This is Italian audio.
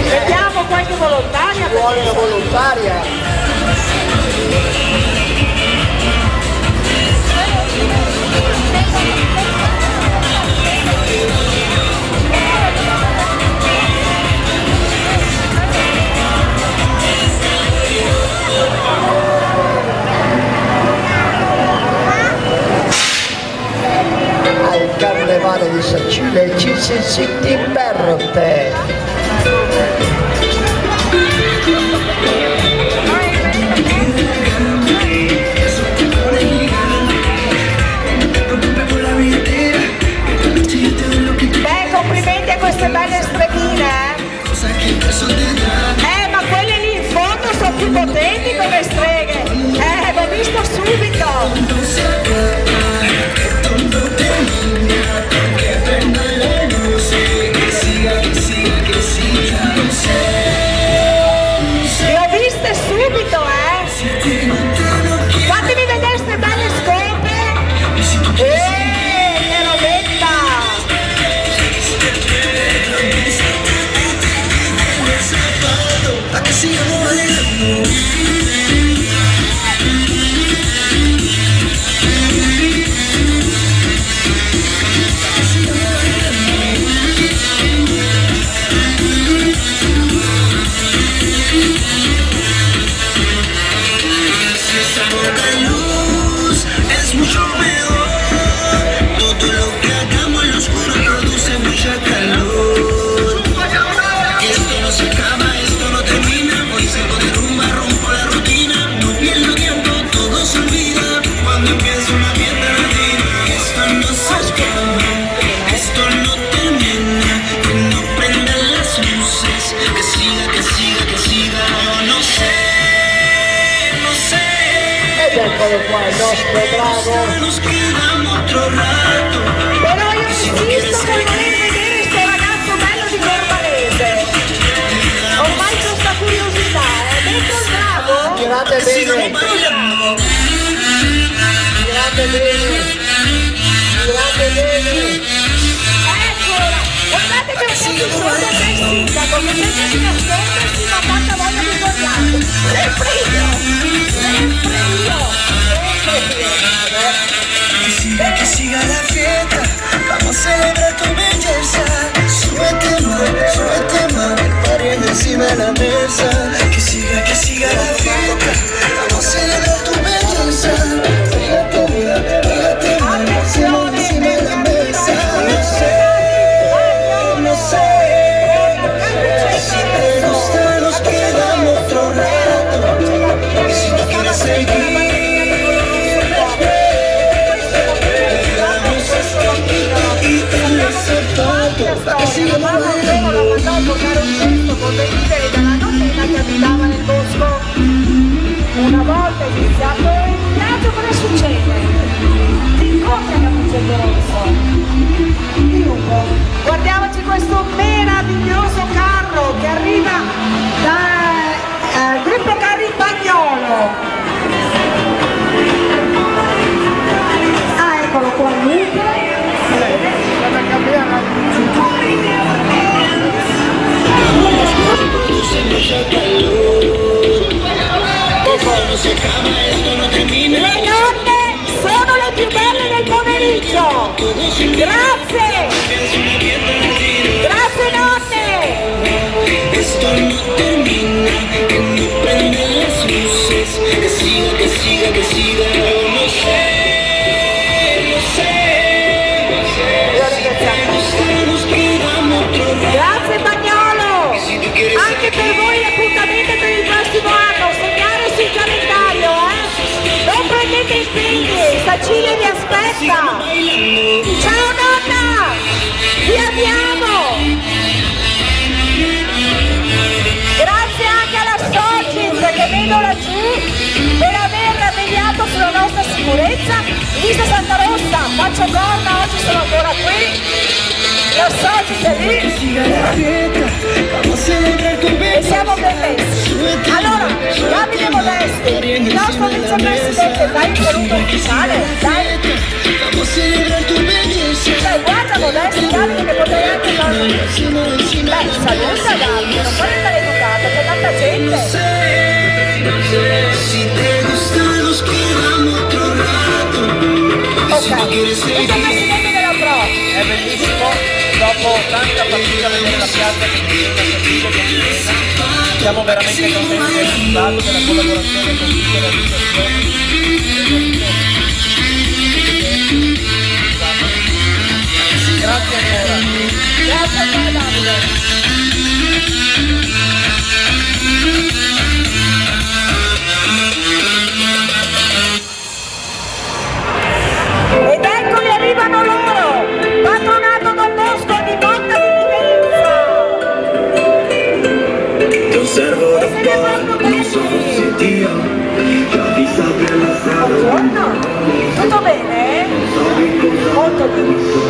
Vediamo qualche volontaria. Vuole una volontaria. Al carnevale di Sacile ci si diverte. Complimenti a queste belle streghine, ma quelle lì in fondo sono più potenti come streghe, l'ho visto subito. Le ho viste subito, fatemi vedere queste belle scope. Che robetta! Eccolo qua il nostro bravo. Però io insisto per voler vedere sto ragazzo bello di Corvalese. Ormai c'ho sta curiosità, dentro il bravo? Girate bene. Girate bene. Girate bene. Eccola! Guardate che un po' più sotto del sindaco, che sempre si nasconde e si fa tanta voglia di guardare. Sempre io! Sempre io! Que siga la fiesta, vamos a celebrar tu belleza. Súbete más, el party encima de la mesa. Que siga la fiesta, vamos a celebrar tu belleza. Fíjate más, encima de la mesa. No sé, si te gusta nos quedamos otro rato. Y si no quieres seguir, Avevano mandato carrozzetto con dei liberi dalla nonnina che abitava nel bosco. Una volta iniziato il viaggio, cosa succede? Ti incontri a Capuccetto Rosso. Lungo. Guardiamoci questo meraviglioso carro che arriva dal gruppo Carri Bagnolo. Eccolo qua Luca. Le nonne sono le più belle del pomeriggio. Grazie. Grazie nonne. Esto no termina, que no prenda las luces. Que siga, no sé. Grazie Bagnolo. Anche per voi l'appuntamento per il prossimo anno. Segnare sul calendario, Non prendete impegni, Sacile vi aspetta. Ciao nonna, vi amiamo. Grazie anche alla Sogit che vedo laggiù per aver vegliato sulla nostra sicurezza. Lisa Santa Rossa, faccio corna, oggi sono ancora qui. Lo Sogit è lì. E siamo bellissimi. Allora, Davide Modesti, il nostro vicepresidente, dai il saluto ufficiale, dai. Cioè, guarda Modesti, Davide, che potrei anche fare... Beh, saluta Davide, non puoi stare educato, c'è tanta gente. Si te gusta nos quedamos otro rato. Ok, vicepresidente della Pro. È bellissimo, dopo tanta fatica a vedere la piazza che continua a servire con piena. Siamo veramente contenti del risultato, della collaborazione con tutte le associazioni. Grazie ancora. Grazie a te Davide. Ed eccoli, arrivano loro! Patronato Don Bosco di Motta di Divenza! Ti osservo da fuori, non so se Dio già ti saprà la strada. Buongiorno! Tutto bene? Molto bene.